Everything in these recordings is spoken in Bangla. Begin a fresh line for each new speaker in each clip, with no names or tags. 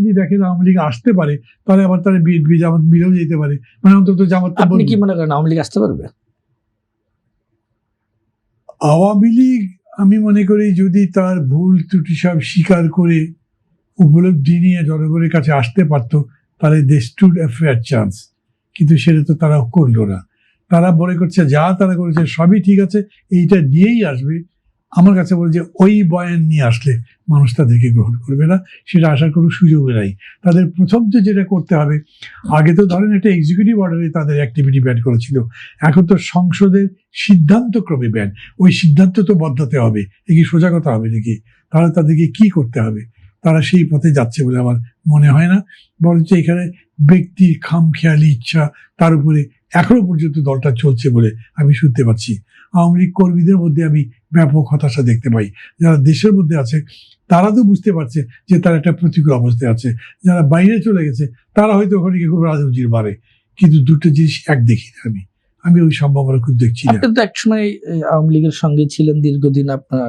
যদি দেখেন আওয়ামী লীগ আসতে পারে, তাহলে আবার তারা বিএনপি জামাত মিলেও যেতে পারে, মানে অন্তত জামাত।
আপনি কি মনে করেন আওয়ামী লীগ আসতে পারবে?
আওয়ামী লীগ আমি মনে করি যদি তার ভুল ত্রুটি সব স্বীকার করে উপলব্ধি নিয়ে জনগণের কাছে আসতে পারত, তাহলে দে স্টুড এ ফেয়ার চান্স। কিন্তু সেটা তো তারা করলো না। তারা মনে করছে যা তারা করেছে সবই ঠিক আছে, এইটা নিয়েই আসবে। আমার কাছে বলে যে ওই বয়ান নিয়ে আসলে মানুষ তাদেরকে গ্রহণ করবে না, সেটা আসার কোনো সুযোগ নাই। তাদের প্রথম তো যেটা করতে হবে, আগে তো ধরেন একটা এক্সিকিউটিভ অর্ডারে তাদের অ্যাক্টিভিটি ব্যান করেছিল, এখন তো সংসদের সিদ্ধান্তক্রমে ব্যান। ওই সিদ্ধান্ত তো বদলাতে হবে, এ কি সোজা কথা হবে নাকি? তাহলে তাদেরকে কি করতে হবে? তারা সেই পথে যাচ্ছে বলে আমার মনে হয় না, বরঞ্চ এখানে ব্যক্তির খামখেয়ালি ইচ্ছা, তার উপরে এখনো পর্যন্ত দলটা চলছে বলে আমি শুনতে পাচ্ছি। আওয়ামী লীগ কর্মীদের মধ্যে আমি ব্যাপক হতাশা দেখতে পাই। যারা দেশের মধ্যে আছে তারা তো বুঝতে পারছে যে তারা একটা প্রতিকূল অবস্থায় আছে, যারা বাইরে চলে গেছে তারা হয়তো ওখানে গিয়ে খুব রাজনীতির বাড়ে, কিন্তু দুটো জিনিস এক দেখি না আমি ওই সম্ভাবনা খুব দেখছি না।
আপনি তো একসময় আওয়ামী লীগের সঙ্গে ছিলেন দীর্ঘদিন, আপনার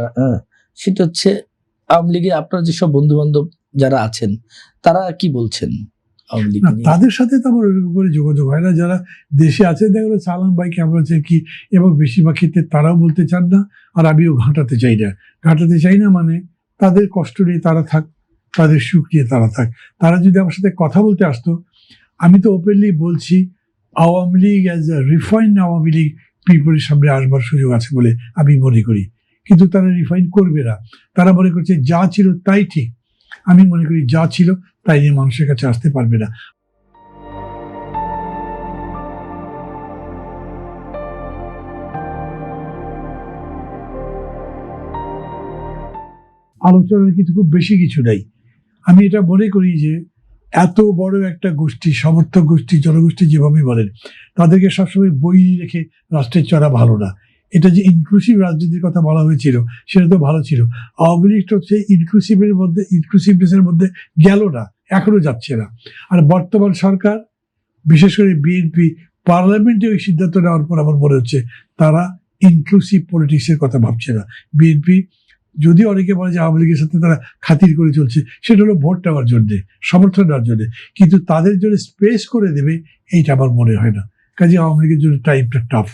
সেটা হচ্ছে আওয়ামী লীগে আপনার যেসব বন্ধু বান্ধব যারা আছেন তারা কি বলছেন আওয়ামী লীগ নিয়ে?
তাদের সাথে তো আমার ওরকম করে যোগাযোগ হয় না। যারা দেশে আছে দেখা গেলো সালাম ভাই কেমন আছে কি, এবং বেশিরভাগ ক্ষেত্রে তারাও বলতে চান না, আর আমিও ঘাঁটাতে চাই না। মানে তাদের কষ্ট নিয়ে তারা থাক, তাদের সুখ নিয়ে তারা থাক। তারা যদি আমার সাথে কথা বলতে আসতো, আমি তো ওপেনলি বলছি Awami League as a refined Awami League পিপলের সামনে আসবার সুযোগ আছে বলে আমি মনে করি। কিন্তু তারা রিফাইন করবে না, তারা মনে করছে যা ছিল তাই ঠিক। আমি মনে করি যা ছিল তাই নিয়ে মানুষের কাছে আসতে পারবে না। আলোচনার কিন্তু খুব বেশি কিছু নাই। আমি এটা মনে করি যে এত বড় একটা গোষ্ঠী, সমর্থক গোষ্ঠী, জনগোষ্ঠী যেভাবে বলেন, তাদেরকে সবসময় বই রেখে রাষ্ট্রের চলা ভালো না। এটা যে ইনক্লুসিভ রাজনীতির কথা বলা হয়েছিল সেটা তো ভালো ছিল। আওয়ামী লীগ হচ্ছে ইনক্লুসিভনেসের মধ্যে গেল না, এখনো যাচ্ছে না। আর বর্তমান সরকার, বিশেষ করে বিএনপি, পার্লামেন্টে ওই সিদ্ধান্ত নেওয়ার পর আমার মনে হচ্ছে তারা ইনক্লুসিভ পলিটিক্সের কথা ভাবছে না। বিএনপি যদি অনেকে বলে যে আওয়ামী লীগের সাথে তারা খাতির করে চলছে, সেটা হলো ভোট নেওয়ার জন্যে, সমর্থন নেওয়ার জন্যে, কিন্তু তাদের জন্য স্পেস করে দেবে এইটা আমার মনে হয় না। কাজে আওয়ামী লীগের জন্য টাইমটা টাফ।